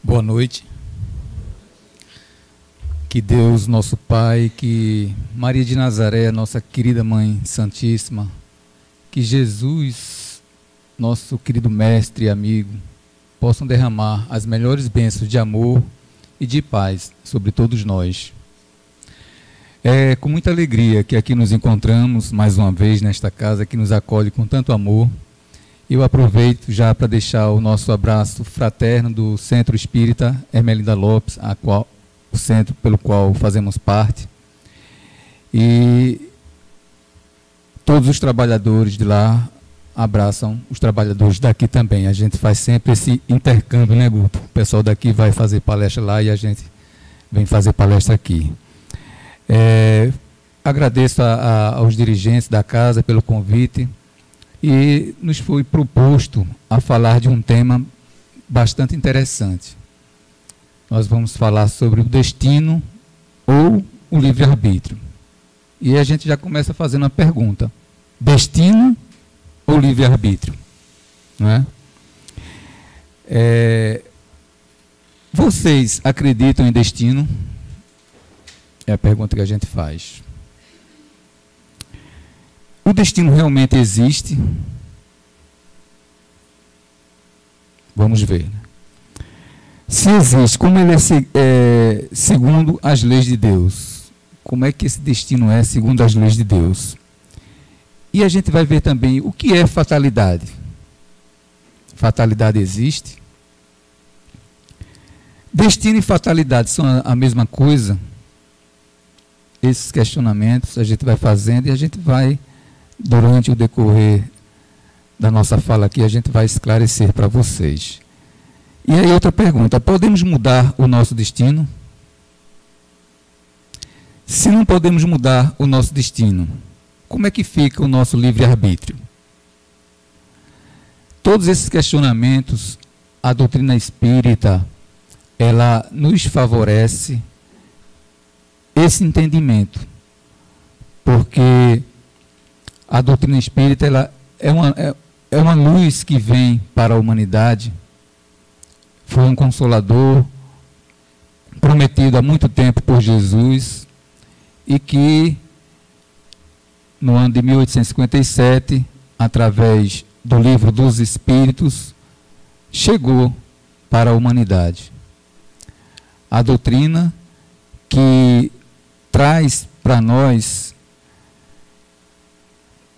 Boa noite. Que Deus, nosso Pai, que Maria de Nazaré, nossa querida Mãe Santíssima, que Jesus, nosso querido mestre e amigo, possam derramar as melhores bênçãos de amor e de paz sobre todos nós. É com muita alegria que aqui nos encontramos mais uma vez nesta casa que nos acolhe com tanto amor. Eu aproveito já para deixar o nosso abraço fraterno do Centro Espírita Ermelinda Lopes, o centro pelo qual fazemos parte, e todos os trabalhadores de lá abraçam os trabalhadores daqui também. A gente faz sempre esse intercâmbio, né, Guto? O pessoal daqui vai fazer palestra lá e a gente vem fazer palestra aqui. Agradeço aos dirigentes da casa pelo convite. E nos foi proposto a falar de um tema bastante interessante. Nós vamos falar sobre o destino ou o livre-arbítrio. E a gente já começa fazendo a pergunta: destino ou livre-arbítrio? Não é? Vocês acreditam em destino? É a pergunta que a gente faz. O destino realmente existe? Vamos ver. Se existe, como ele é segundo as leis de Deus? Como é que esse destino é segundo as leis de Deus? E a gente vai ver também o que é fatalidade. Fatalidade existe? Destino e fatalidade são a mesma coisa? Esses questionamentos a gente vai fazendo e a gente vai, durante o decorrer da nossa fala aqui, a gente vai esclarecer para vocês. E aí outra pergunta: podemos mudar o nosso destino? Se não podemos mudar o nosso destino, como é que fica o nosso livre-arbítrio? Todos esses questionamentos, a doutrina espírita, ela nos favorece esse entendimento, porque a doutrina espírita ela é uma luz que vem para a humanidade. Foi um consolador prometido há muito tempo por Jesus e que, no ano de 1857, através do Livro dos Espíritos, chegou para a humanidade. A doutrina que traz para nós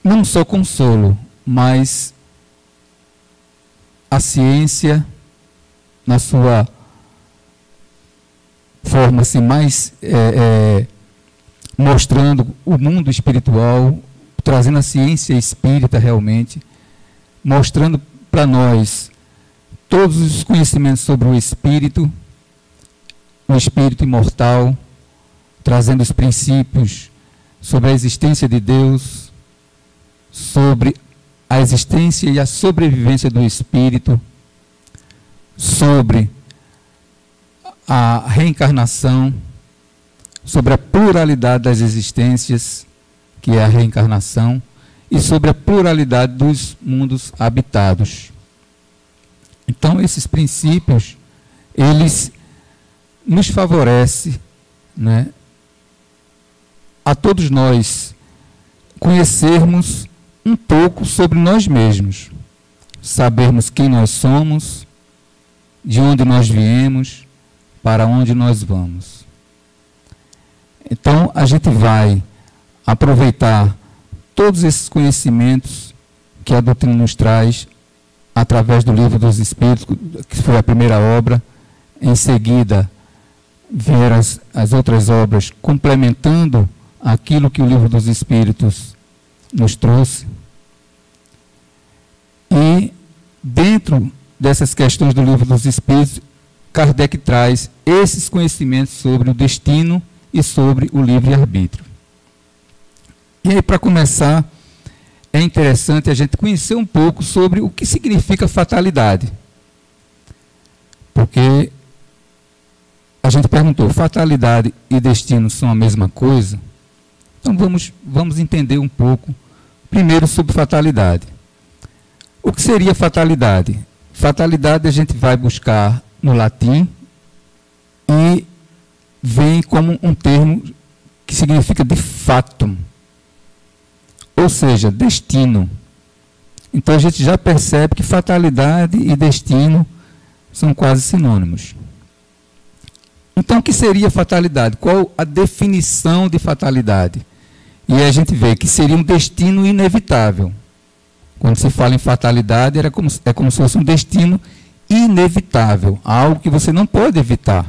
não só consolo, mas a ciência, na sua forma assim, mais mostrando o mundo espiritual, trazendo a ciência espírita realmente, mostrando para nós todos os conhecimentos sobre o espírito imortal, trazendo os princípios sobre a existência de Deus, sobre a existência e a sobrevivência do espírito, sobre a reencarnação, sobre a pluralidade das existências, que é a reencarnação, e sobre a pluralidade dos mundos habitados. Então, esses princípios, eles nos favorecem, né, a todos nós conhecermos um pouco sobre nós mesmos, sabermos quem nós somos, de onde nós viemos, para onde nós vamos. Então, a gente vai aproveitar todos esses conhecimentos que a doutrina nos traz através do Livro dos Espíritos, que foi a primeira obra. Em seguida, vieram as outras obras complementando aquilo que o Livro dos Espíritos nos trouxe. E dentro dessas questões do Livro dos Espíritos, Kardec traz esses conhecimentos sobre o destino e sobre o livre-arbítrio. E aí, para começar, é interessante a gente conhecer um pouco sobre o que significa fatalidade. Porque a gente perguntou, fatalidade e destino são a mesma coisa? Então vamos entender um pouco, primeiro, sobre fatalidade. O que seria fatalidade? Fatalidade a gente vai buscar no latim, e vem como um termo que significa de fato, ou seja, destino. Então a gente já percebe que fatalidade e destino são quase sinônimos. Então o que seria fatalidade? Qual a definição de fatalidade? E aí a gente vê que seria um destino inevitável. Quando se fala em fatalidade, é como se fosse um destino inevitável, algo que você não pode evitar.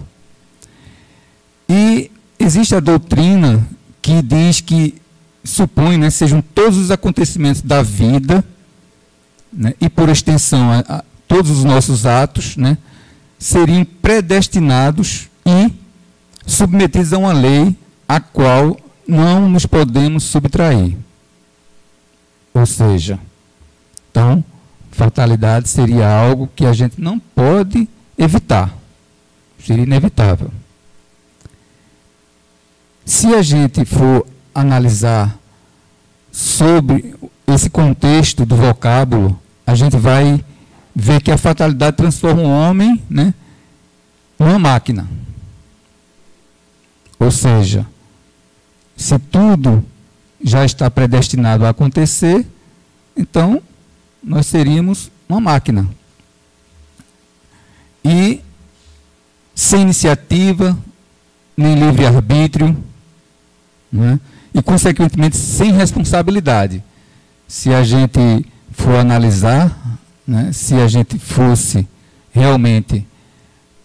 E existe a doutrina que diz que supõe, né, sejam todos os acontecimentos da vida, né, e por extensão a todos os nossos atos, né, seriam predestinados e submetidos a uma lei a qual não nos podemos subtrair. Ou seja, então, fatalidade seria algo que a gente não pode evitar. Seria inevitável. Se a gente for analisar sobre esse contexto do vocábulo, a gente vai ver que a fatalidade transforma o homem, né, numa máquina. Ou seja, se tudo já está predestinado a acontecer, então nós seríamos uma máquina. E sem iniciativa, nem livre-arbítrio, né? E, consequentemente, sem responsabilidade. Se a gente for analisar, né, se a gente fosse realmente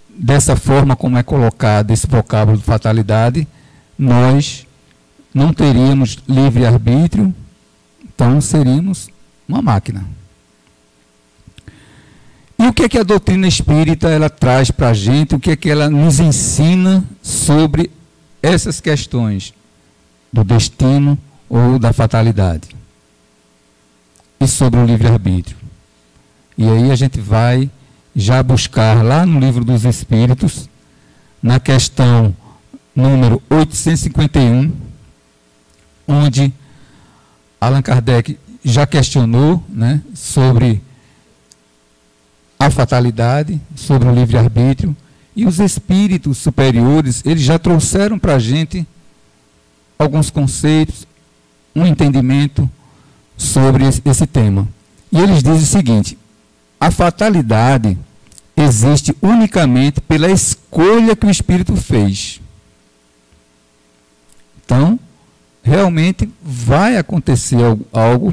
dessa forma como é colocado esse vocábulo de fatalidade, nós não teríamos livre-arbítrio, então seríamos uma máquina. E o que é que a doutrina espírita ela traz para a gente, o que é que ela nos ensina sobre essas questões do destino ou da fatalidade? E sobre o livre-arbítrio. E aí a gente vai já buscar lá no Livro dos Espíritos, na questão número 851, onde Allan Kardec já questionou, né, sobre a fatalidade, sobre o livre-arbítrio, e os espíritos superiores, eles já trouxeram para a gente alguns conceitos, um entendimento sobre esse tema. E eles dizem o seguinte: a fatalidade existe unicamente pela escolha que o espírito fez. Então, realmente vai acontecer algo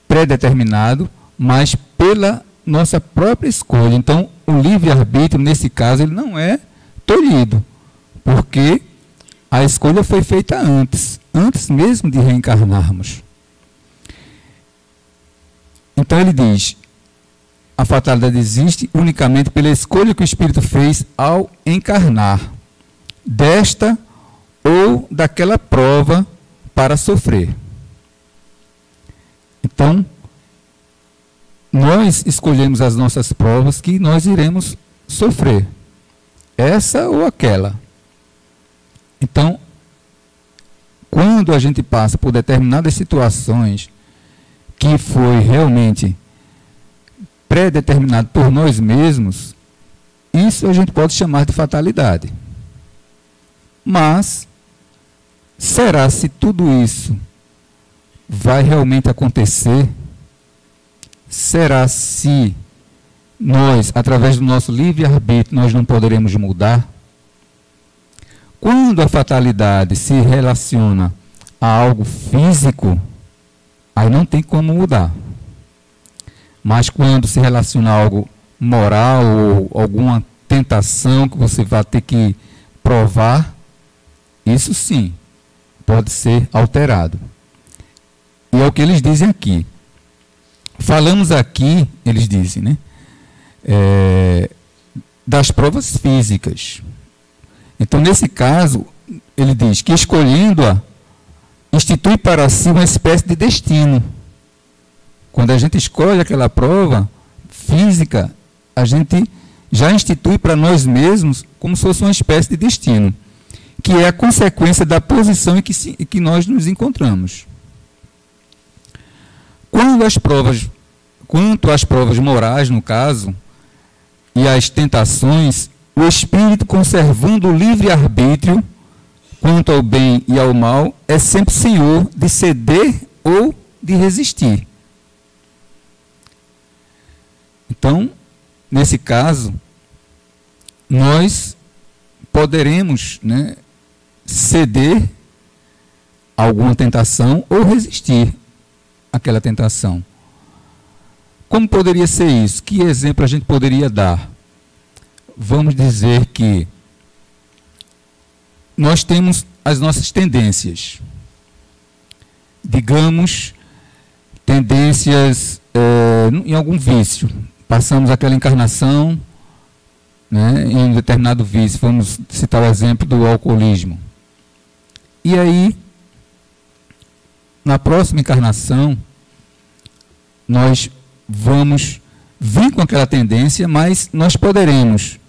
pré-determinado, mas pela nossa própria escolha. Então, o livre-arbítrio, nesse caso, ele não é tolhido, porque a escolha foi feita antes mesmo de reencarnarmos. Então, ele diz: a fatalidade existe unicamente pela escolha que o espírito fez ao encarnar, desta ou daquela prova para sofrer. Então, nós escolhemos as nossas provas que nós iremos sofrer, essa ou aquela. Então, quando a gente passa por determinadas situações que foi realmente pré-determinado por nós mesmos, isso a gente pode chamar de fatalidade. Mas, será se tudo isso vai realmente acontecer? Será se nós, através do nosso livre-arbítrio, nós não poderemos mudar? Quando a fatalidade se relaciona a algo físico, aí não tem como mudar. Mas quando se relaciona a algo moral ou alguma tentação que você vai ter que provar, isso sim pode ser alterado. E é o que eles dizem aqui. Falamos aqui, eles dizem, né, das provas físicas. Então, nesse caso, ele diz que escolhendo-a, institui para si uma espécie de destino. Quando a gente escolhe aquela prova física, a gente já institui para nós mesmos como se fosse uma espécie de destino, que é a consequência da posição em que nós nos encontramos. Quanto às provas morais, no caso, e às tentações, o espírito, conservando o livre-arbítrio quanto ao bem e ao mal, é sempre senhor de ceder ou de resistir. Então, nesse caso, nós poderemos, né, ceder a alguma tentação ou resistir àquela tentação. Como poderia ser isso? Que exemplo a gente poderia dar? Vamos dizer que nós temos as nossas tendências. Digamos, tendências em algum vício. Passamos aquela encarnação, né, em um determinado vício. Vamos citar o exemplo do alcoolismo. E aí, na próxima encarnação, nós vamos vir com aquela tendência, mas nós poderemos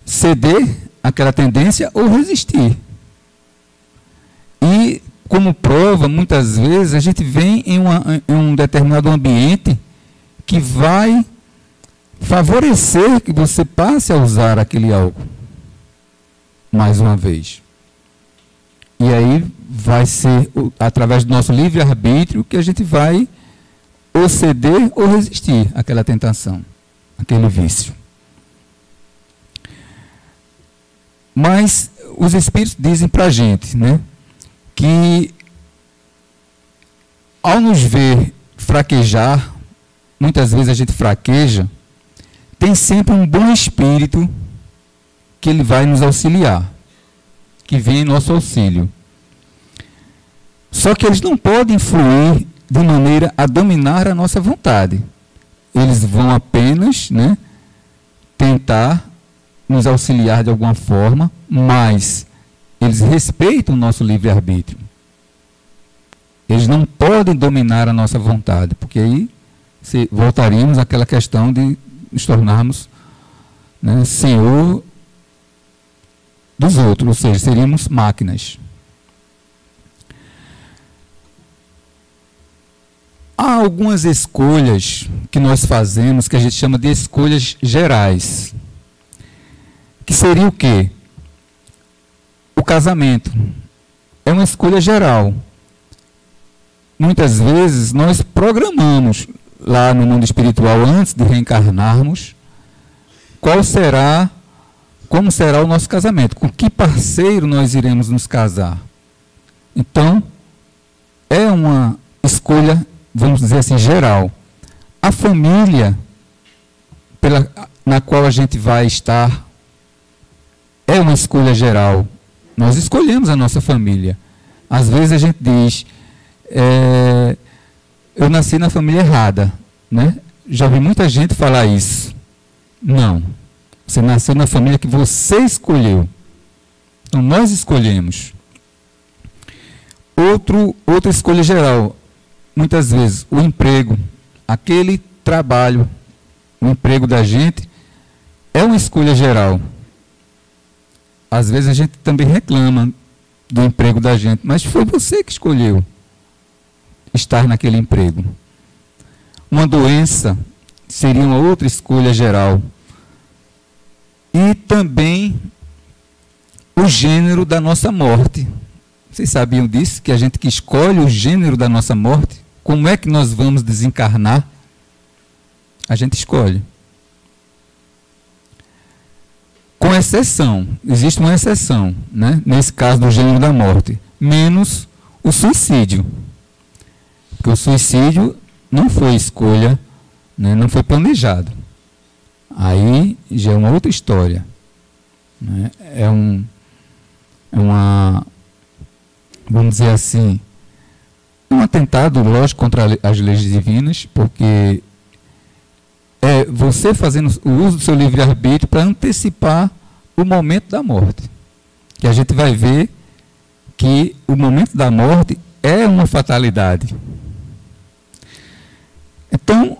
ceder àquela tendência ou resistir. E, como prova, muitas vezes, a gente vem em um determinado ambiente que vai favorecer que você passe a usar aquele álcool mais uma vez. E aí vai ser através do nosso livre-arbítrio que a gente vai ou ceder ou resistir àquela tentação, àquele vício. Mas os espíritos dizem para a gente, né, que ao nos ver fraquejar, muitas vezes a gente fraqueja, tem sempre um bom espírito que ele vai nos auxiliar, que vem em nosso auxílio. Só que eles não podem influir de maneira a dominar a nossa vontade. Eles vão apenas, né, tentar nos auxiliar de alguma forma, mas eles respeitam o nosso livre-arbítrio. Eles não podem dominar a nossa vontade, porque aí voltaríamos àquela questão de nos tornarmos, né, senhor dos outros, ou seja, seríamos máquinas. Há algumas escolhas que nós fazemos que a gente chama de escolhas gerais. Que seria o quê? O casamento. É uma escolha geral. Muitas vezes nós programamos lá no mundo espiritual, antes de reencarnarmos, como será o nosso casamento, com que parceiro nós iremos nos casar. Então, é uma escolha, vamos dizer assim, geral. A família na qual a gente vai estar é uma escolha geral. Nós escolhemos a nossa família. Às vezes a gente diz, eu nasci na família errada, né? Já ouvi muita gente falar isso. Não. Você nasceu na família que você escolheu. Então, nós escolhemos. Outra escolha geral, muitas vezes, o emprego. Aquele trabalho, o emprego da gente, é uma escolha geral. Às vezes a gente também reclama do emprego da gente, mas foi você que escolheu estar naquele emprego. Uma doença seria uma outra escolha geral. E também o gênero da nossa morte. Vocês sabiam disso? Que a gente que escolhe o gênero da nossa morte, como é que nós vamos desencarnar? A gente escolhe. Com exceção, existe uma exceção, né? Nesse caso do gênero da morte, menos o suicídio. Porque o suicídio não foi escolha, né? Não foi planejado. Aí já é uma outra história, né? Vamos dizer assim, um atentado, lógico, contra as leis divinas, porque é você fazendo o uso do seu livre-arbítrio para antecipar o momento da morte. Que a gente vai ver que o momento da morte é uma fatalidade. Então,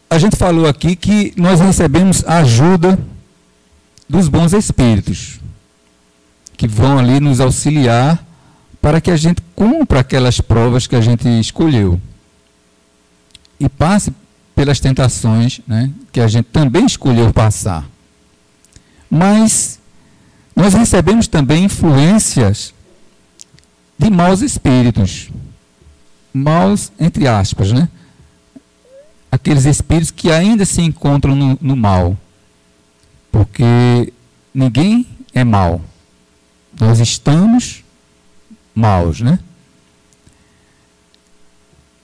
a gente falou aqui que nós recebemos a ajuda dos bons espíritos, que vão ali nos auxiliar para que a gente cumpra aquelas provas que a gente escolheu e passe pelas tentações, né, que a gente também escolheu passar. Mas nós recebemos também influências de maus espíritos. Maus, entre aspas, né? Aqueles espíritos que ainda se encontram no mal. Porque ninguém é mau. Nós estamos maus, né?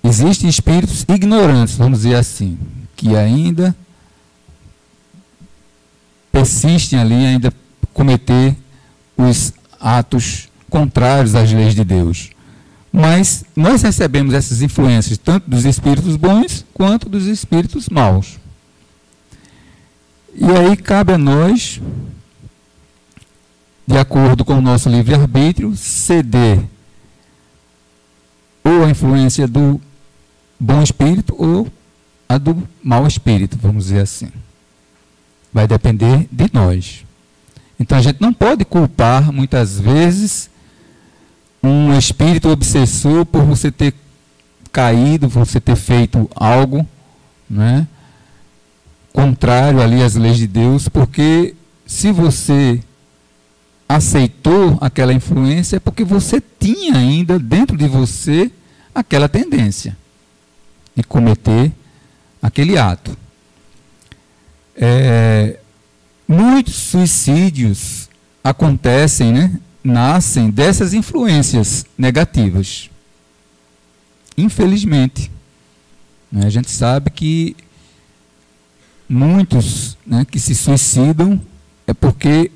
Existem espíritos ignorantes, vamos dizer assim, que ainda persistem ali, ainda cometer os atos contrários às leis de Deus. Mas nós recebemos essas influências tanto dos espíritos bons quanto dos espíritos maus. E aí cabe a nós, de acordo com o nosso livre-arbítrio, ceder ou a influência do bom espírito ou a do mau espírito, vamos dizer assim. Vai depender de nós. Então a gente não pode culpar, muitas vezes, um espírito obsessor por você ter caído, por você ter feito algo, né, contrário ali às leis de Deus, porque se você aceitou aquela influência é porque você tinha ainda dentro de você aquela tendência de cometer aquele ato. Muitos suicídios acontecem, né, nascem dessas influências negativas. Infelizmente. Né, a gente sabe que muitos, né, que se suicidam é porque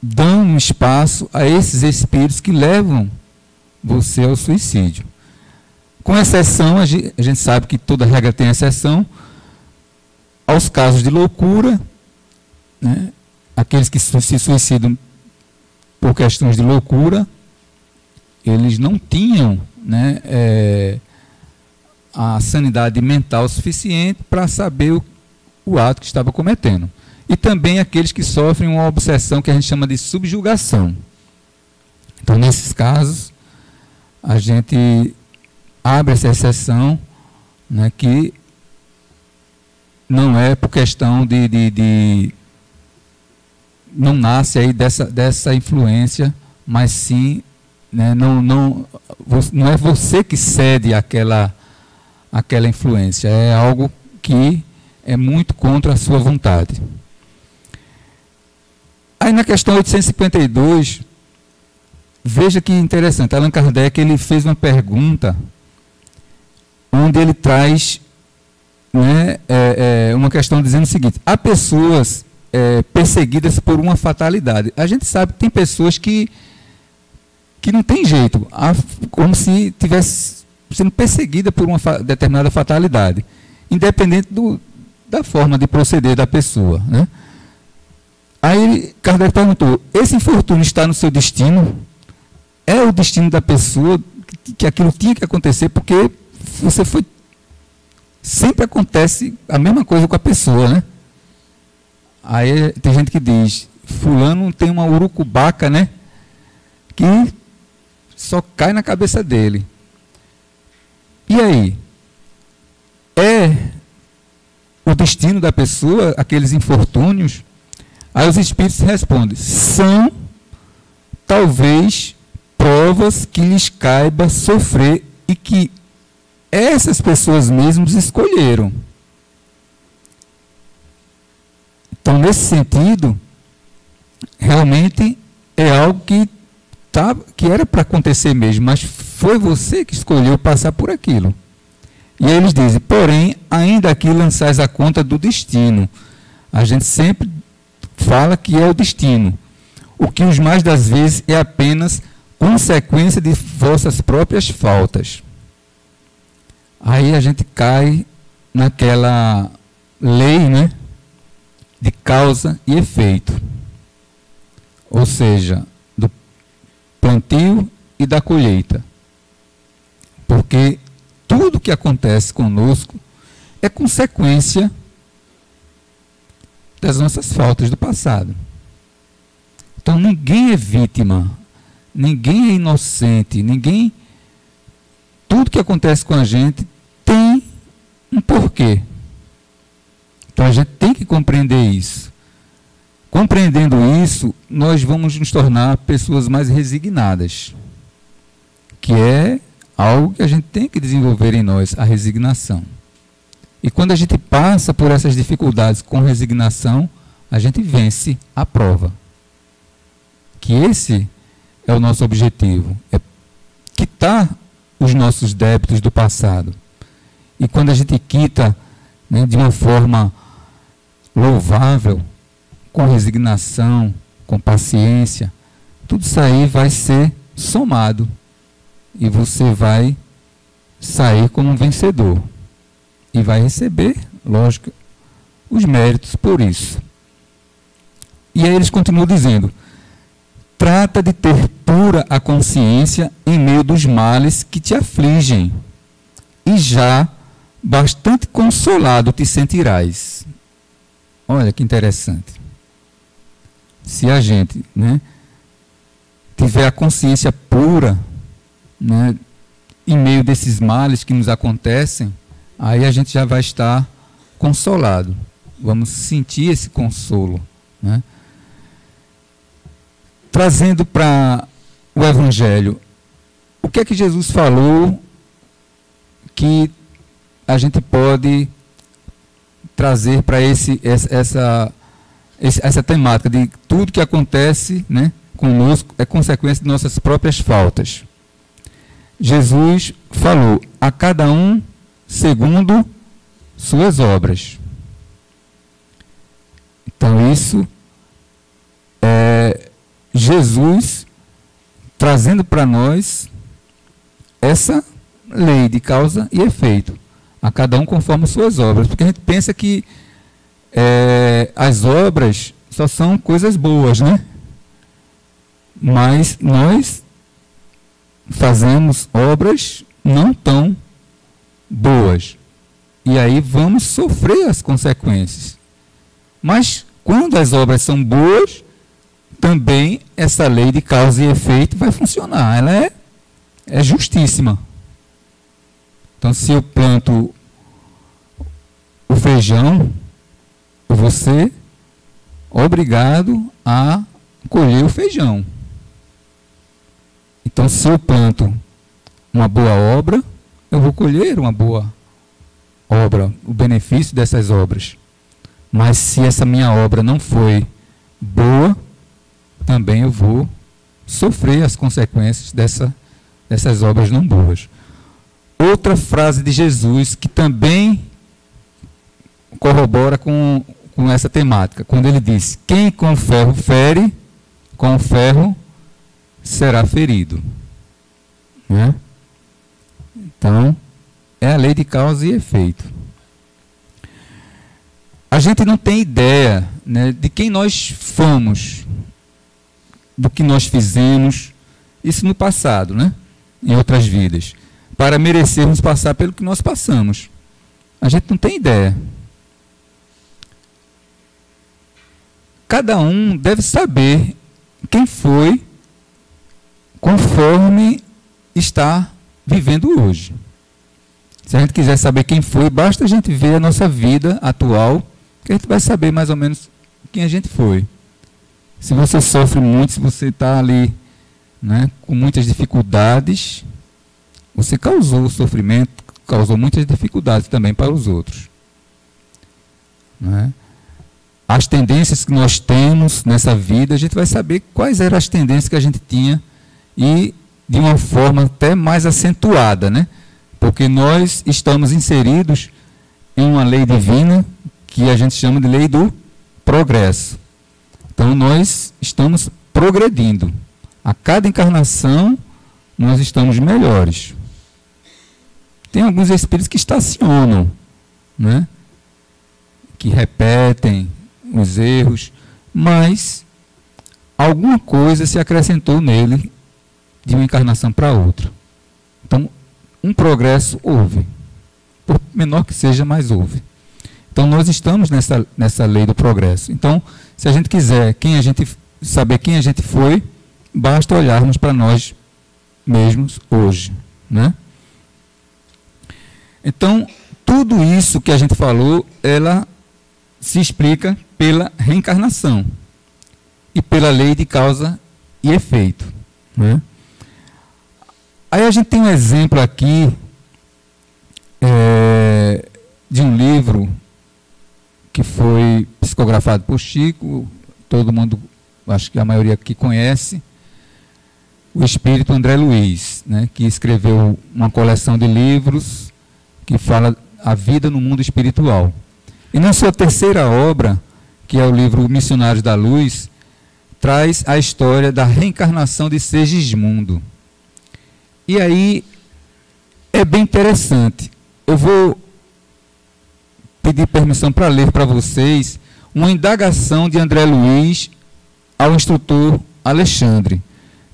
dão um espaço a esses espíritos que levam você ao suicídio. Com exceção, a gente sabe que toda regra tem exceção, aos casos de loucura, né, aqueles que se suicidam por questões de loucura, eles não tinham, né, a sanidade mental suficiente para saber o ato que estava cometendo. E também aqueles que sofrem uma obsessão que a gente chama de subjugação. Então, nesses casos, a gente abre essa exceção, né, que não é por questão não nasce aí dessa influência, mas sim, né, não é você que cede aquela influência, é algo que é muito contra a sua vontade. Aí na questão 852, veja que interessante, Allan Kardec ele fez uma pergunta onde ele traz, né, uma questão dizendo o seguinte: há pessoas perseguidas por uma fatalidade. A gente sabe que tem pessoas que não tem jeito, como se estivesse sendo perseguida por uma determinada fatalidade, independente da forma de proceder da pessoa, né? Aí Kardec perguntou: esse infortúnio está no seu destino? É o destino da pessoa que aquilo tinha que acontecer, porque você foi... Sempre acontece a mesma coisa com a pessoa, né? Aí tem gente que diz: fulano tem uma urucubaca, né, que só cai na cabeça dele. E aí? É o destino da pessoa, aqueles infortúnios? Aí os espíritos respondem: são, talvez, provas que lhes caiba sofrer e que essas pessoas mesmas escolheram. Então, nesse sentido, realmente é algo que era para acontecer mesmo, mas foi você que escolheu passar por aquilo. E aí eles dizem: porém, ainda aqui lançais a conta do destino. A gente sempre fala que é o destino, o que os mais das vezes é apenas consequência de vossas próprias faltas. Aí a gente cai naquela lei, né, de causa e efeito, ou seja, do plantio e da colheita, porque tudo que acontece conosco é consequência das nossas faltas do passado. Então ninguém é vítima, ninguém é inocente, tudo que acontece com a gente tem um porquê. Então a gente tem que compreender isso. Compreendendo isso, nós vamos nos tornar pessoas mais resignadas, que é algo que a gente tem que desenvolver em nós, a resignação. E quando a gente passa por essas dificuldades com resignação, a gente vence a prova. Que esse é o nosso objetivo, é quitar os nossos débitos do passado. E quando a gente quita, né, de uma forma louvável, com resignação, com paciência, tudo isso aí vai ser somado e você vai sair como um vencedor e vai receber, lógico, os méritos por isso. E aí eles continuam dizendo: trata de ter pura a consciência em meio dos males que te afligem, e já bastante consolado te sentirás. Olha que interessante. Se a gente, né, tiver a consciência pura, né, em meio desses males que nos acontecem, aí a gente já vai estar consolado. Vamos sentir esse consolo, né? Trazendo para o Evangelho, o que é que Jesus falou que a gente pode trazer para essa temática de tudo que acontece, né, conosco é consequência de nossas próprias faltas. Jesus falou: a cada um segundo suas obras. Então isso é Jesus trazendo para nós essa lei de causa e efeito. A cada um conforme suas obras. Porque a gente pensa que as obras só são coisas boas, né? Mas nós fazemos obras não tão boas. E aí vamos sofrer as consequências. Mas quando as obras são boas, também essa lei de causa e efeito vai funcionar. Ela é justíssima. Então, se eu planto o feijão, eu vou ser obrigado a colher o feijão. Então, se eu planto uma boa obra, eu vou colher uma boa obra, o benefício dessas obras. Mas se essa minha obra não foi boa, também eu vou sofrer as consequências dessas obras não boas. Outra frase de Jesus que também corrobora com essa temática, quando ele diz: quem com ferro fere, com ferro será ferido. Né? Então, é a lei de causa e efeito. A gente não tem ideia, né, de quem nós fomos, do que nós fizemos, isso no passado, né, em outras vidas, para merecermos passar pelo que nós passamos. A gente não tem ideia. Cada um deve saber quem foi conforme está vivendo hoje. Se a gente quiser saber quem foi, basta a gente ver a nossa vida atual, que a gente vai saber mais ou menos quem a gente foi. Se você sofre muito, se você está ali, né, com muitas dificuldades, você causou sofrimento, causou muitas dificuldades também para os outros. Né? As tendências que nós temos nessa vida, a gente vai saber quais eram as tendências que a gente tinha e de uma forma até mais acentuada, né? Porque nós estamos inseridos em uma lei divina que a gente chama de lei do progresso. Então nós estamos progredindo. A cada encarnação nós estamos melhores. Tem alguns espíritos que estacionam, né? Que repetem os erros, mas alguma coisa se acrescentou nele de uma encarnação para outra. Então, um progresso houve. Por menor que seja, mas houve. Então, nós estamos nessa lei do progresso. Então, se a gente quiser saber quem a gente foi, basta olharmos para nós mesmos hoje. Né? Então, tudo isso que a gente falou, ela se explica pela reencarnação. e pela lei de causa e efeito. Né? Aí a gente tem um exemplo aqui de um livro que foi psicografado por Chico, todo mundo, acho que a maioria aqui conhece, o espírito André Luiz, né, que escreveu uma coleção de livros que fala a vida no mundo espiritual. E na sua terceira obra, que é o livro Missionários da Luz, traz a história da reencarnação de Segismundo. E aí é bem interessante. Eu vou pedir permissão para ler para vocês uma indagação de André Luiz ao instrutor Alexandre.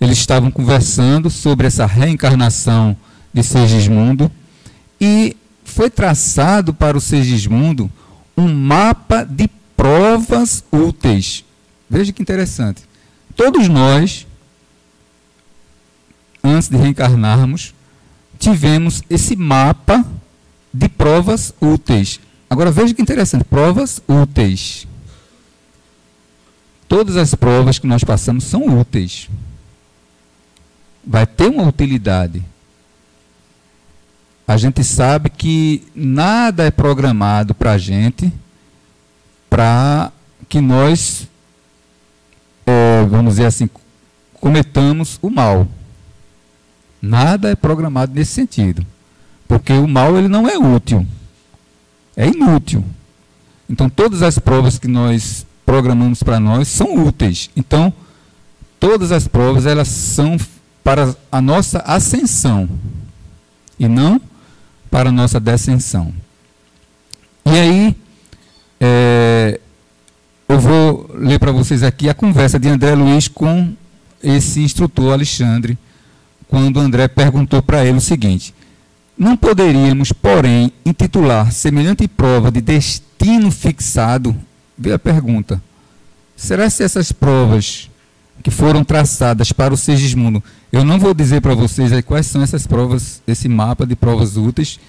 Eles estavam conversando sobre essa reencarnação de Segismundo e foi traçado para o Segismundo um mapa de provas úteis. Veja que interessante. Todos nós, antes de reencarnarmos, tivemos esse mapa de provas úteis. Agora veja que interessante, provas úteis. Todas as provas que nós passamos são úteis. Vai ter uma utilidade. A gente sabe que nada é programado para a gente, para que nós, vamos dizer assim, cometamos o mal. Nada é programado nesse sentido. Porque o mal ele não é útil. É inútil. Então, todas as provas que nós programamos para nós são úteis. Então, todas as provas elas são para a nossa ascensão e não para a nossa descensão. E aí, eu vou ler para vocês aqui a conversa de André Luiz com esse instrutor Alexandre, quando André perguntou para ele o seguinte: não poderíamos, porém, intitular semelhante prova de destino fixado? Vê a pergunta. Será que essas provas que foram traçadas para o Segismundo, eu não vou dizer para vocês aí quais são essas provas, esse mapa de provas úteis,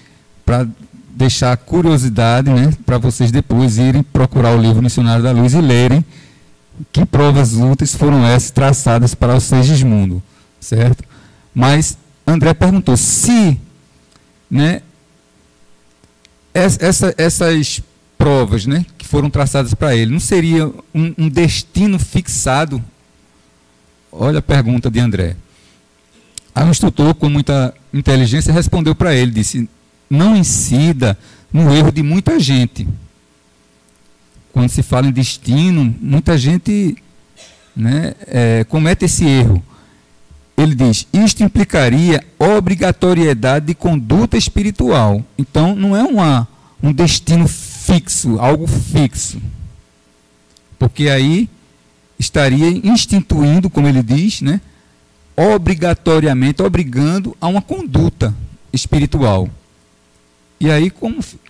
para deixar curiosidade, né, para vocês depois irem procurar o livro Missionário da Luz e lerem que provas úteis foram essas traçadas para o Segismundo, certo? Mas André perguntou se, né, essas provas, né, que foram traçadas para ele, não seria um destino fixado? Olha a pergunta de André. Aí o instrutor, com muita inteligência, respondeu para ele, disse: não incida no erro de muita gente. Quando se fala em destino, muita gente, né, comete esse erro. Ele diz: isto implicaria obrigatoriedade de conduta espiritual. Então, não é um destino fixo, algo fixo. Porque aí estaria instituindo, como ele diz, né, obrigatoriamente, obrigando a uma conduta espiritual. E aí,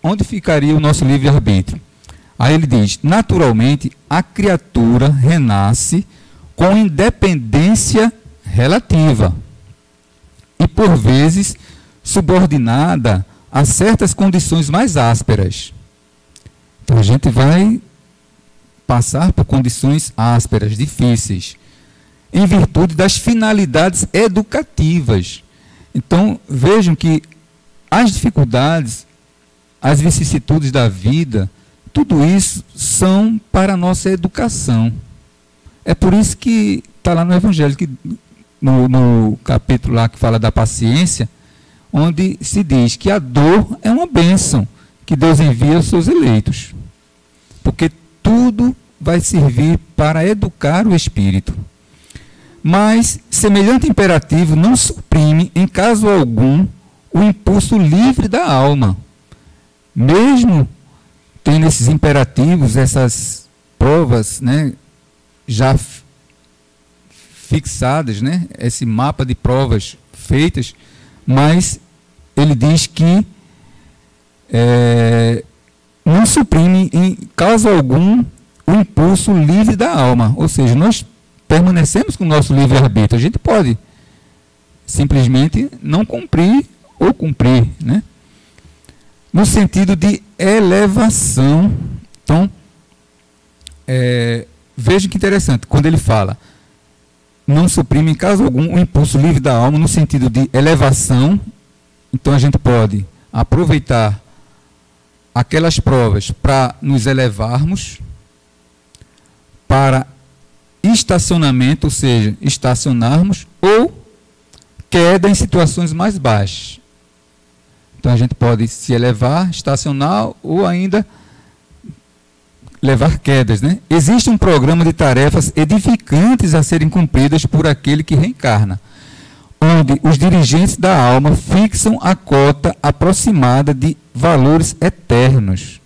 onde ficaria o nosso livre-arbítrio? Aí ele diz: naturalmente, a criatura renasce com independência relativa e, por vezes, subordinada a certas condições mais ásperas. Então, a gente vai passar por condições ásperas, difíceis, em virtude das finalidades educativas. Então, vejam que as dificuldades, as vicissitudes da vida, tudo isso são para a nossa educação. É por isso que está lá no Evangelho, que no capítulo lá que fala da paciência, onde se diz que a dor é uma bênção que Deus envia aos seus eleitos. Porque tudo vai servir para educar o espírito. Mas semelhante imperativo não suprime, em caso algum, o impulso livre da alma. Mesmo tendo esses imperativos, essas provas, né, já fixadas, né, esse mapa de provas feitas, mas ele diz que não suprime, em caso algum, o impulso livre da alma. Ou seja, nós permanecemos com o nosso livre-arbítrio. A gente pode simplesmente não cumprir ou cumprir, né? No sentido de elevação. Então, veja que interessante, quando ele fala, não suprime em caso algum o impulso livre da alma no sentido de elevação. Então a gente pode aproveitar aquelas provas para nos elevarmos, para estacionamento, ou seja, estacionarmos, ou queda em situações mais baixas. Então a gente pode se elevar, estacionar ou ainda levar quedas, né? Existe um programa de tarefas edificantes a serem cumpridas por aquele que reencarna, onde os dirigentes da alma fixam a cota aproximada de valores eternos,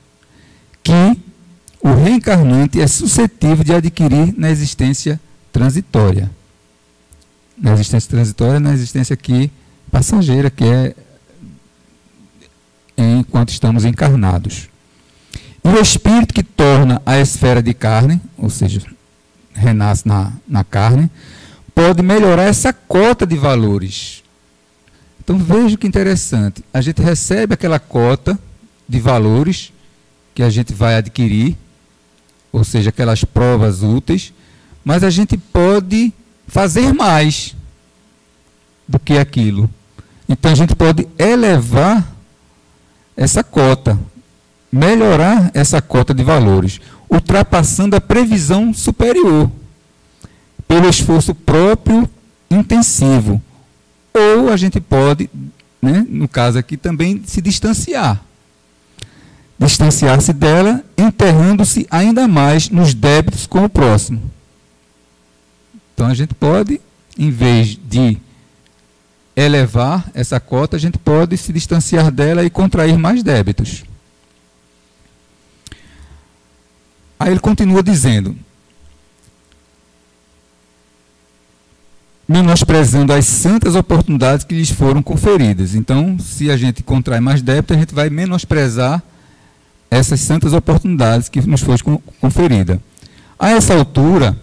que o reencarnante é suscetível de adquirir na existência transitória. Na existência transitória, na existência aqui passageira, que é enquanto estamos encarnados. E o espírito que torna a esfera de carne, ou seja, renasce na carne, pode melhorar essa cota de valores. Então veja que interessante, a gente recebe aquela cota de valores que a gente vai adquirir, ou seja, aquelas provas úteis, mas a gente pode fazer mais do que aquilo. Então a gente pode elevar essa cota, melhorar essa cota de valores, ultrapassando a previsão superior, pelo esforço próprio intensivo. Ou a gente pode, né, no caso aqui, também se distanciar. Distanciar-se dela, enterrando-se ainda mais nos débitos com o próximo. Então a gente pode, em vez de elevar essa cota, a gente pode se distanciar dela e contrair mais débitos. Aí ele continua dizendo, menosprezando as santas oportunidades que lhes foram conferidas. Então, se a gente contrai mais débito, a gente vai menosprezar essas santas oportunidades que nos foram conferidas. A essa altura,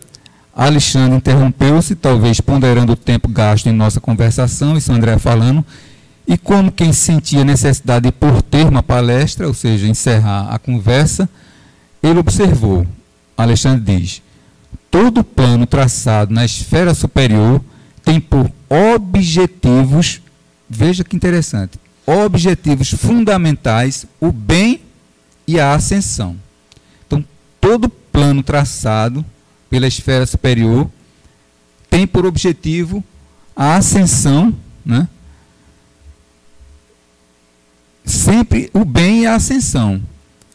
Alexandre interrompeu-se, talvez ponderando o tempo gasto em nossa conversação, isso André falando, e como quem sentia necessidade de pôr termo à palestra, ou seja, encerrar a conversa, ele observou, Alexandre diz, todo plano traçado na esfera superior tem por objetivos, veja que interessante, objetivos fundamentais o bem e a ascensão. Então, todo plano traçado pela esfera superior tem por objetivo a ascensão, né? Sempre o bem e a ascensão.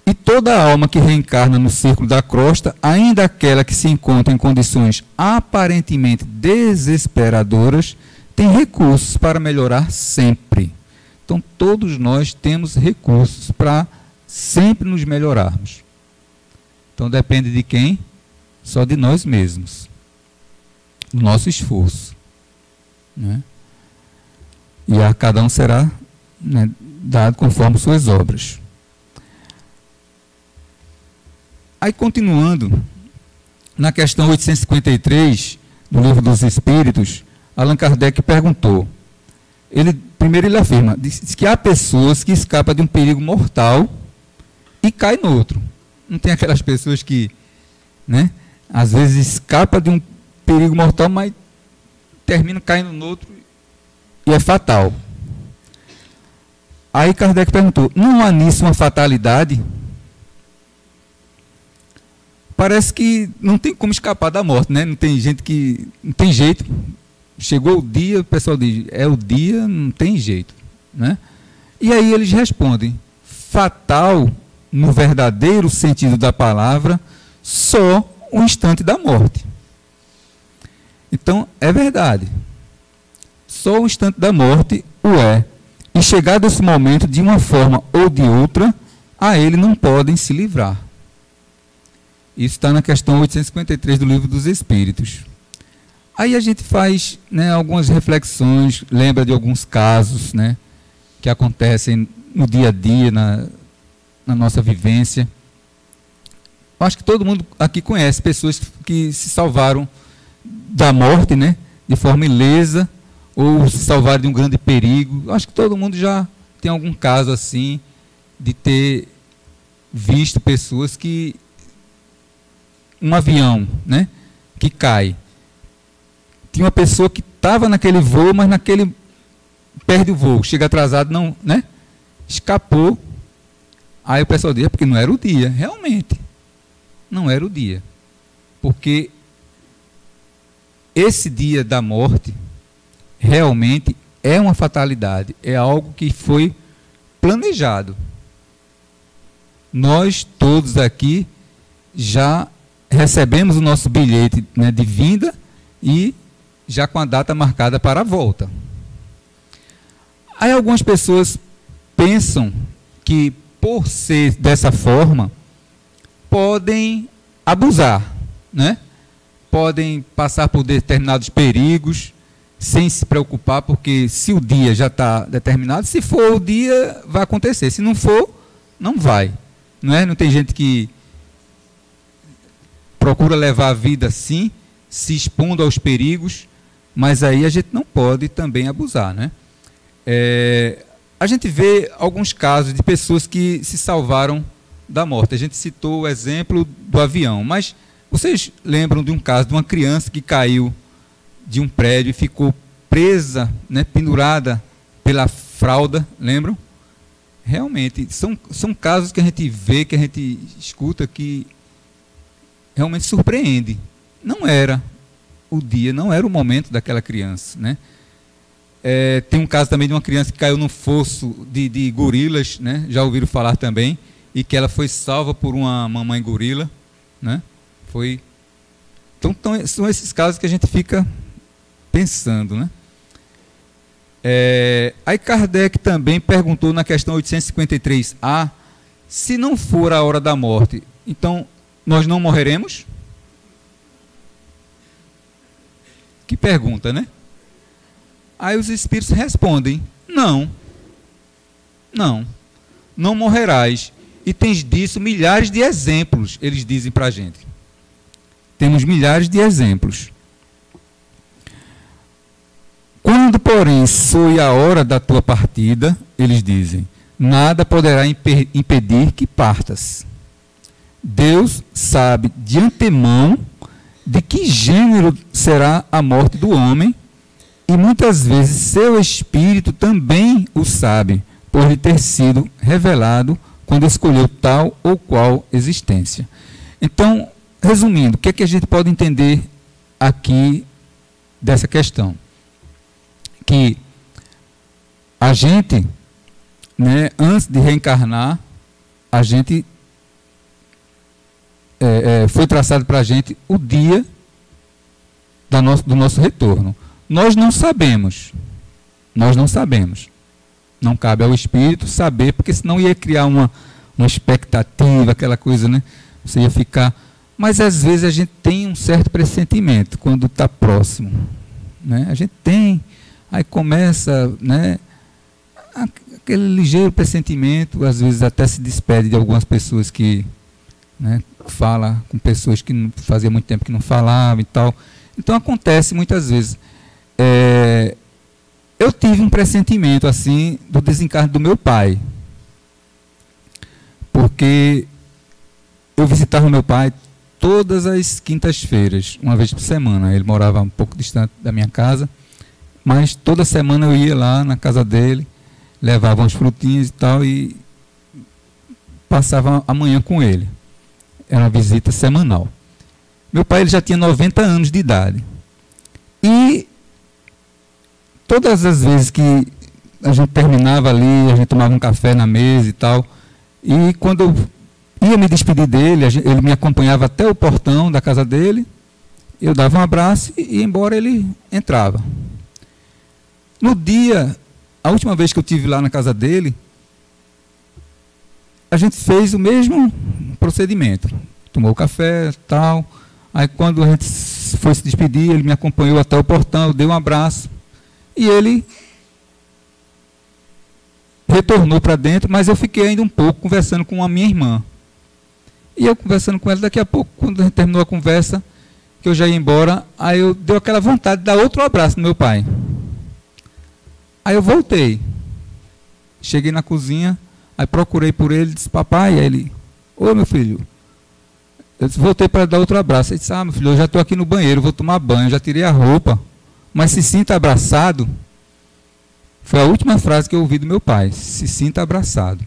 E toda alma que reencarna no círculo da crosta, ainda aquela que se encontra em condições aparentemente desesperadoras, tem recursos para melhorar sempre. Então, todos nós temos recursos para sempre nos melhorarmos. Então, depende de quem? Só de nós mesmos. Do nosso esforço. Né? E a cada um será, né, dado conforme suas obras. Aí, continuando, na questão 853 do Livro dos Espíritos, Allan Kardec perguntou. Primeiro ele afirma, diz que há pessoas que escapam de um perigo mortal e caem no outro. Não tem aquelas pessoas que, né, às vezes escapam de um perigo mortal, mas terminam caindo no outro e é fatal. Aí Kardec perguntou, não há nisso uma fatalidade? Parece que não tem como escapar da morte, né? Não tem gente que... Não tem jeito. Chegou o dia, o pessoal diz, é o dia, não tem jeito. Né? E aí eles respondem, fatal, no verdadeiro sentido da palavra, só o instante da morte. Então, é verdade. Só o instante da morte o é. E chegado esse momento, de uma forma ou de outra, a ele não podem se livrar. Isso está na questão 853 do Livro dos Espíritos. Aí a gente faz, né, algumas reflexões, lembra de alguns casos, né, que acontecem no dia a dia, na nossa vivência. Eu acho que todo mundo aqui conhece pessoas que se salvaram da morte, né, de forma ilesa, ou se salvaram de um grande perigo. Eu acho que todo mundo já tem algum caso assim, de ter visto pessoas que um avião, né, que cai. Tinha uma pessoa que estava naquele voo, mas perde o voo, chega atrasado, não, né? Escapou. Aí o pessoal diz, porque não era o dia. Realmente, não era o dia. Porque esse dia da morte realmente é uma fatalidade, é algo que foi planejado. Nós todos aqui já recebemos o nosso bilhete, né, de vinda e já com a data marcada para a volta. Aí algumas pessoas pensam que, por ser dessa forma, podem abusar, né? Podem passar por determinados perigos sem se preocupar, porque se o dia já está determinado, se for o dia, vai acontecer. Se não for, não vai. Não é? Não tem gente que procura levar a vida assim, se expondo aos perigos, mas aí a gente não pode também abusar, né? A gente vê alguns casos de pessoas que se salvaram da morte. A gente citou o exemplo do avião, mas vocês lembram de um caso de uma criança que caiu de um prédio e ficou presa, né, pendurada pela fralda, lembram? Realmente, são casos que a gente vê, que a gente escuta, que realmente surpreende. Não era o dia, não era o momento daquela criança, né? Tem um caso também de uma criança que caiu num fosso de gorilas, né? Já ouviram falar também, e que ela foi salva por uma mamãe gorila, né? Então são esses casos que a gente fica pensando, né? Aí Kardec também perguntou na questão 853A, se não for a hora da morte, então nós não morreremos? Que pergunta, né? Aí os espíritos respondem, não morrerás. E tens disso milhares de exemplos, eles dizem para a gente. Temos milhares de exemplos. Quando, porém, soe a hora da tua partida, eles dizem, nada poderá impedir que partas. Deus sabe de antemão de que gênero será a morte do homem, e muitas vezes seu espírito também o sabe, por lhe ter sido revelado quando escolheu tal ou qual existência. Então, resumindo, o que é que a gente pode entender aqui dessa questão? Que a gente, né, antes de reencarnar, a gente foi traçado para a gente o dia do nosso retorno. Nós não sabemos. Não cabe ao espírito saber, porque senão ia criar uma expectativa, aquela coisa, né? Você ia ficar... Mas às vezes a gente tem um certo pressentimento quando está próximo, né? A gente tem, aí começa, né, aquele ligeiro pressentimento, às vezes até se despede de algumas pessoas que, né, fala com pessoas que não, fazia muito tempo que não falavam e tal. Então acontece muitas vezes. Eu tive um pressentimento assim do desencarne do meu pai, porque eu visitava o meu pai todas as quintas-feiras, uma vez por semana. Ele morava um pouco distante da minha casa, mas toda semana eu ia lá na casa dele, levava umas frutinhas e tal, e passava a manhã com ele. Era uma visita semanal. Meu pai, ele já tinha 90 anos de idade. E todas as vezes que a gente terminava ali, a gente tomava um café na mesa e tal, e quando eu ia me despedir dele, ele me acompanhava até o portão da casa dele, eu dava um abraço e ia embora, ele entrava. No dia, a última vez que eu estive lá na casa dele, a gente fez o mesmo procedimento. Tomou café e tal. Aí quando a gente foi se despedir, ele me acompanhou até o portão, eu dei um abraço. E ele retornou para dentro, mas eu fiquei ainda um pouco conversando com a minha irmã. E eu conversando com ela, daqui a pouco, quando a gente terminou a conversa, que eu já ia embora, aí eu dei aquela vontade de dar outro abraço no meu pai. Aí eu voltei. Cheguei na cozinha, aí procurei por ele, disse, papai, aí ele, ô meu filho, Eu voltei para dar outro abraço. Ele disse, meu filho, eu já estou aqui no banheiro, vou tomar banho, já tirei a roupa, mas se sinta abraçado. Foi a última frase que eu ouvi do meu pai, se sinta abraçado.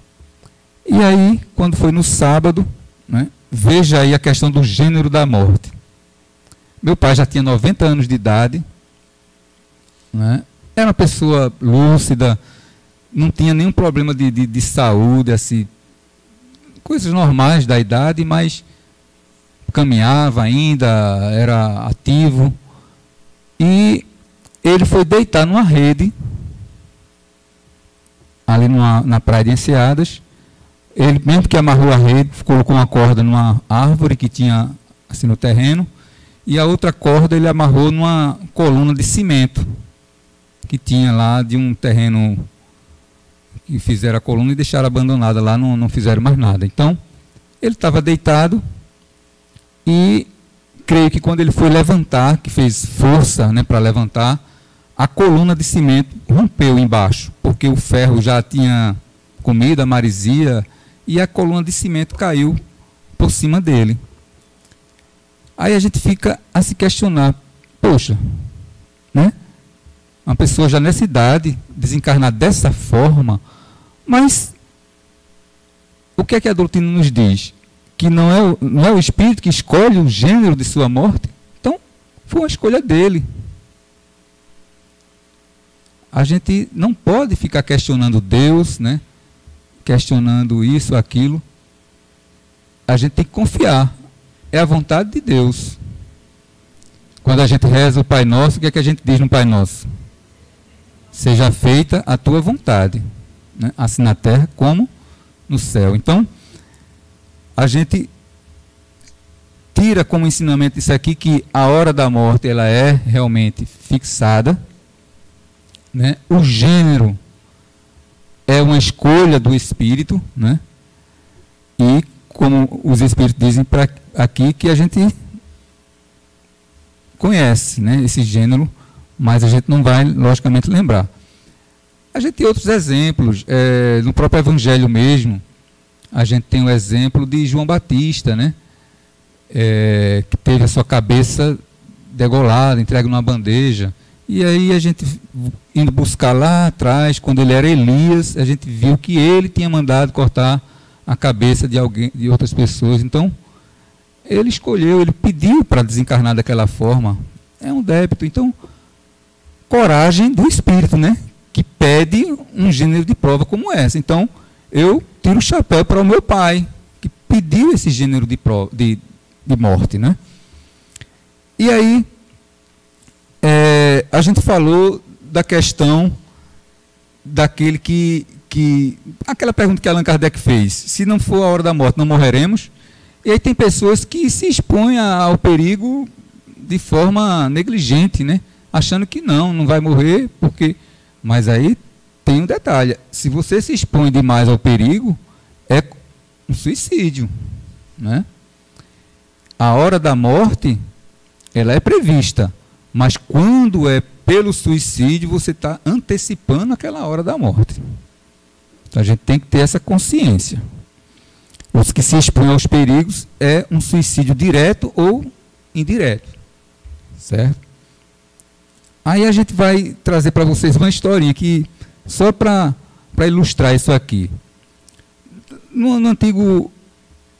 E aí, quando foi no sábado, né, veja aí a questão do gênero da morte. Meu pai já tinha 90 anos de idade, né, era uma pessoa lúcida, não tinha nenhum problema de saúde, assim, coisas normais da idade, mas caminhava ainda, era ativo. E ele foi deitar numa rede, ali na praia de Enseadas. Ele, mesmo que amarrou a rede, colocou uma corda numa árvore que tinha assim no terreno, e a outra corda ele amarrou numa coluna de cimento que tinha lá de um terreno que fizeram a coluna e deixaram abandonada lá, não fizeram mais nada. Então, ele estava deitado e creio que quando ele foi levantar, que fez força, né, para levantar, a coluna de cimento rompeu embaixo, porque o ferro já tinha comido a maresia e a coluna de cimento caiu por cima dele. Aí a gente fica a se questionar, poxa, né? Uma pessoa já nessa idade, desencarnar dessa forma, mas o que é que a doutrina nos diz? Que não é o espírito que escolhe o gênero de sua morte? Então, foi uma escolha dele. A gente não pode ficar questionando Deus, né? Questionando isso, aquilo. A gente tem que confiar. É a vontade de Deus. Quando a gente reza o Pai Nosso, o que é que a gente diz no Pai Nosso? Seja feita a tua vontade, né? Assim na terra como no céu. Então, a gente tira como ensinamento isso aqui, que a hora da morte ela é realmente fixada, né? O gênero é uma escolha do espírito, né? E como os espíritos dizem aqui, que a gente conhece, né, esse gênero, mas a gente não vai, logicamente, lembrar. A gente tem outros exemplos, no próprio Evangelho mesmo, a gente tem o exemplo de João Batista, né, que teve a sua cabeça degolada, entregue numa bandeja. E aí a gente, indo buscar lá atrás, quando ele era Elias, a gente viu que ele tinha mandado cortar a cabeça de alguém, de outras pessoas. Então, ele escolheu, ele pediu para desencarnar daquela forma. É um débito. Então, coragem do espírito, né? Que pede um gênero de prova como essa. Então, eu tiro o chapéu para o meu pai, que pediu esse gênero de morte, né? E aí, a gente falou da questão daquele aquela pergunta que Allan Kardec fez: se não for a hora da morte, não morreremos? E aí tem pessoas que se expõem ao perigo de forma negligente, né? Achando que não vai morrer, porque... Mas aí tem um detalhe: se você se expõe demais ao perigo, é um suicídio, né? A hora da morte, ela é prevista, mas quando é pelo suicídio, você está antecipando aquela hora da morte. Então a gente tem que ter essa consciência. Os que se expõem aos perigos é um suicídio direto ou indireto. Certo? Aí a gente vai trazer para vocês uma historinha que, só para ilustrar isso aqui. No Antigo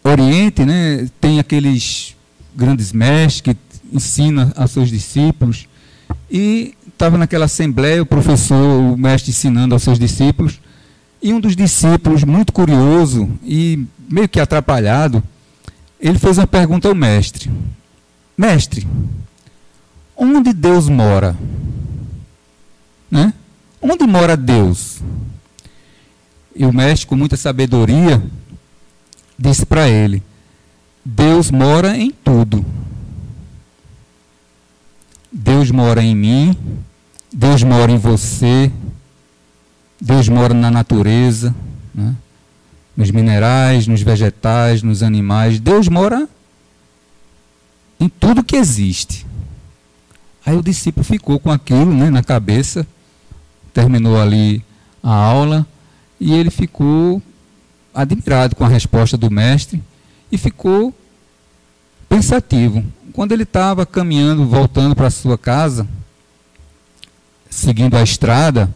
Oriente, né, tem aqueles grandes mestres que ensinam a seus discípulos. E estava naquela assembleia, o mestre ensinando aos seus discípulos. E um dos discípulos, muito curioso e meio que atrapalhado, ele fez uma pergunta ao mestre: mestre, onde Deus mora? Né? Onde mora Deus? E o mestre, com muita sabedoria, disse para ele: Deus mora em tudo. Deus mora em mim, Deus mora em você, Deus mora na natureza, né? Nos minerais, nos vegetais, nos animais. Deus mora em tudo que existe. Aí o discípulo ficou com aquilo, né, na cabeça, terminou ali a aula, e ele ficou admirado com a resposta do mestre, e ficou pensativo. Quando ele estava caminhando, voltando para a sua casa, seguindo a estrada,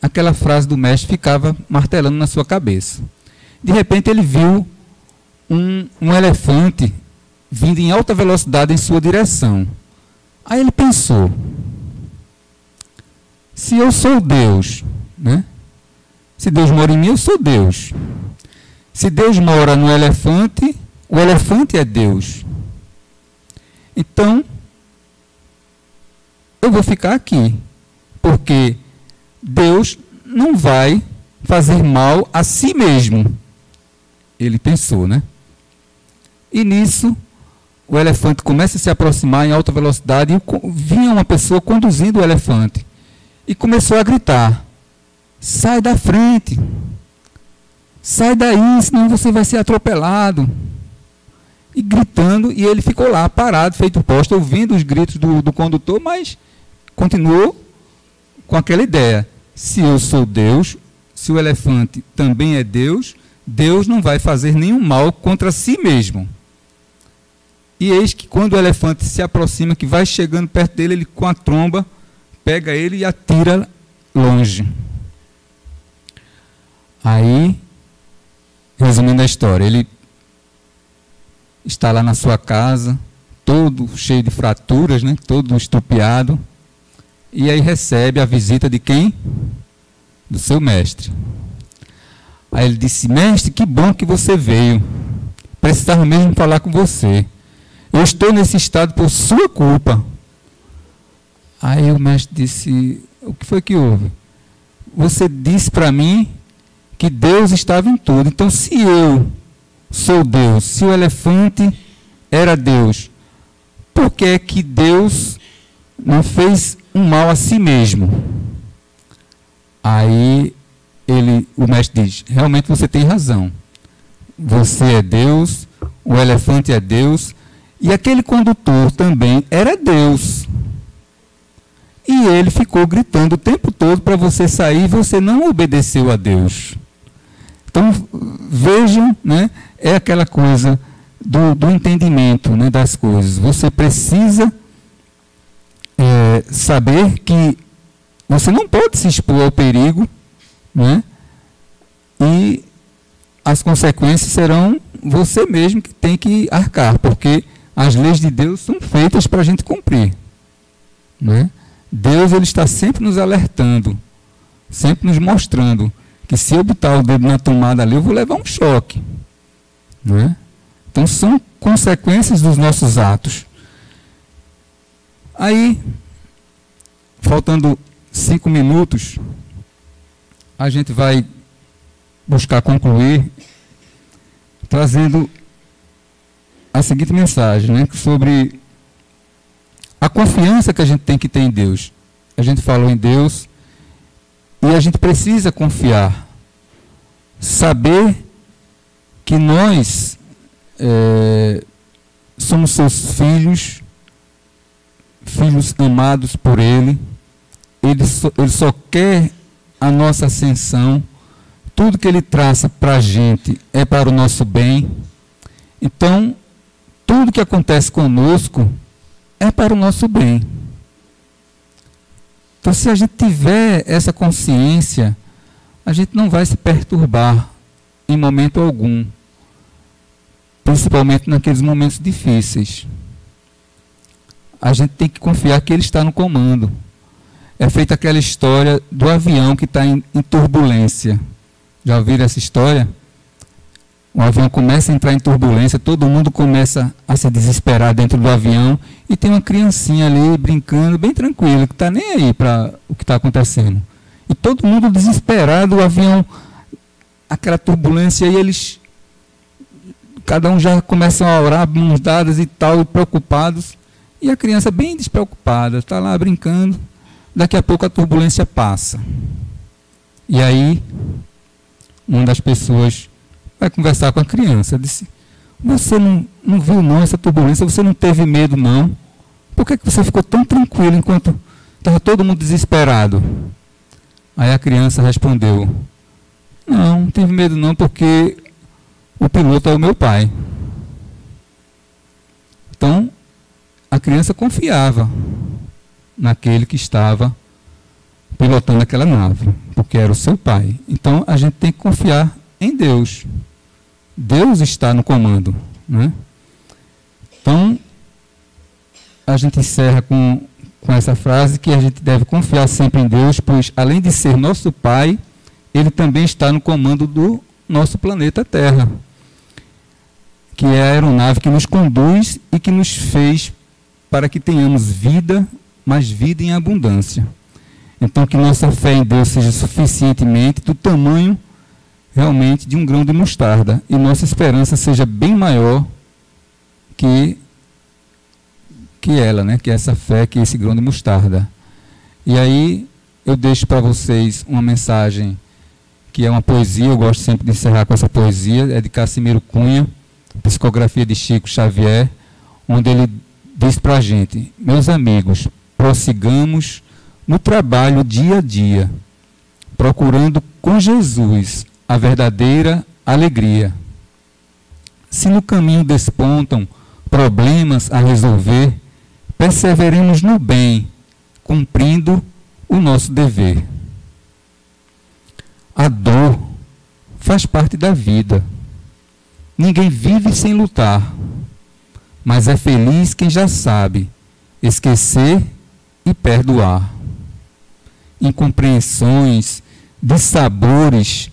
aquela frase do mestre ficava martelando na sua cabeça. De repente ele viu um elefante vindo em alta velocidade em sua direção. Aí ele pensou, se eu sou Deus, né? Se Deus mora em mim, eu sou Deus. Se Deus mora no elefante, o elefante é Deus. Então, eu vou ficar aqui, porque Deus não vai fazer mal a si mesmo. Ele pensou, né? E nisso, o elefante começa a se aproximar em alta velocidade e vinha uma pessoa conduzindo o elefante. E começou a gritar, sai da frente, sai daí, senão você vai ser atropelado. E gritando, e ele ficou lá, parado, feito posto, ouvindo os gritos do condutor, mas continuou com aquela ideia. Se eu sou Deus, se o elefante também é Deus, Deus não vai fazer nenhum mal contra si mesmo. E eis que quando o elefante se aproxima, que vai chegando perto dele, ele com a tromba, pega ele e atira longe. Aí, resumindo a história, ele está lá na sua casa, todo cheio de fraturas, né? Todo estrupiado, e aí recebe a visita de quem? Do seu mestre. Aí ele disse, mestre, que bom que você veio, precisava mesmo falar com você, eu estou nesse estado por sua culpa. Aí o mestre disse, o que foi que houve? Você disse para mim que Deus estava em tudo, então se eu sou Deus, se o elefante era Deus, por que é que Deus não fez um mal a si mesmo? Aí o mestre diz, realmente você tem razão. Você é Deus, o elefante é Deus, e aquele condutor também era Deus. E ele ficou gritando o tempo todo para você sair e você não obedeceu a Deus. Então, vejam, né, é aquela coisa do entendimento, né, das coisas. Você precisa saber que você não pode se expor ao perigo, né, e as consequências serão você mesmo que tem que arcar, porque as leis de Deus são feitas para a gente cumprir, né? Deus ele está sempre nos alertando, sempre nos mostrando que se eu botar o dedo na tomada ali, eu vou levar um choque, né? Então são consequências dos nossos atos. Aí, faltando 5 minutos, a gente vai buscar concluir trazendo a seguinte mensagem, né, sobre a confiança que a gente tem que ter em Deus. A gente falou em Deus e a gente precisa confiar, saber que nós somos seus filhos, filhos amados por Ele. Ele só quer a nossa ascensão. Tudo que Ele traça para a gente é para o nosso bem. Então, tudo que acontece conosco é para o nosso bem. Então, se a gente tiver essa consciência, a gente não vai se perturbar em momento algum, principalmente naqueles momentos difíceis. A gente tem que confiar que Ele está no comando. É feita aquela história do avião que está em turbulência. Já ouviram essa história? O avião começa a entrar em turbulência, todo mundo começa a se desesperar dentro do avião e tem uma criancinha ali brincando, bem tranquila, que está nem aí para o que está acontecendo. E todo mundo desesperado, o avião, aquela turbulência, e eles, cada um já começam a orar, mãos dadas e tal, preocupados, e a criança bem despreocupada, está lá brincando, daqui a pouco a turbulência passa. E aí, uma das pessoas vai conversar com a criança, disse, você não viu não essa turbulência, você não teve medo não? Por que você ficou tão tranquilo enquanto estava todo mundo desesperado? Aí a criança respondeu, não tive medo não, porque o piloto é o meu pai. a criança confiava naquele que estava pilotando aquela nave, porque era o seu pai. Então a gente tem que confiar em Deus. Deus está no comando, né? Então a gente encerra com essa frase que a gente deve confiar sempre em Deus, pois além de ser nosso pai, ele também está no comando do nosso planeta Terra, que é a aeronave que nos conduz e que nos fez para que tenhamos vida, mas vida em abundância. Então, que nossa fé em Deus seja suficientemente do tamanho realmente de um grão de mostarda, e nossa esperança seja bem maior que ela, né? Que essa fé, que esse grão de mostarda. E aí eu deixo para vocês uma mensagem que é uma poesia, eu gosto sempre de encerrar com essa poesia, é de Cassimiro Cunha, psicografia de Chico Xavier, onde ele diz para a gente: meus amigos, prossigamos no trabalho dia a dia, procurando com Jesus a verdadeira alegria. Se no caminho despontam problemas a resolver, perseveremos no bem, cumprindo o nosso dever. A dor faz parte da vida. Ninguém vive sem lutar, mas é feliz quem já sabe esquecer e perdoar. Incompreensões, dissabores,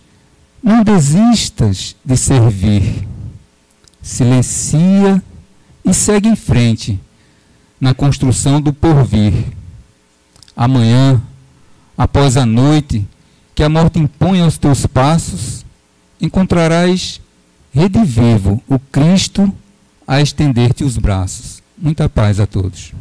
não desistas de servir. Silencia e segue em frente na construção do porvir. Amanhã, após a noite que a morte impõe aos teus passos, encontrarás redivivo o Cristo a estender-te os braços. Muita paz a todos.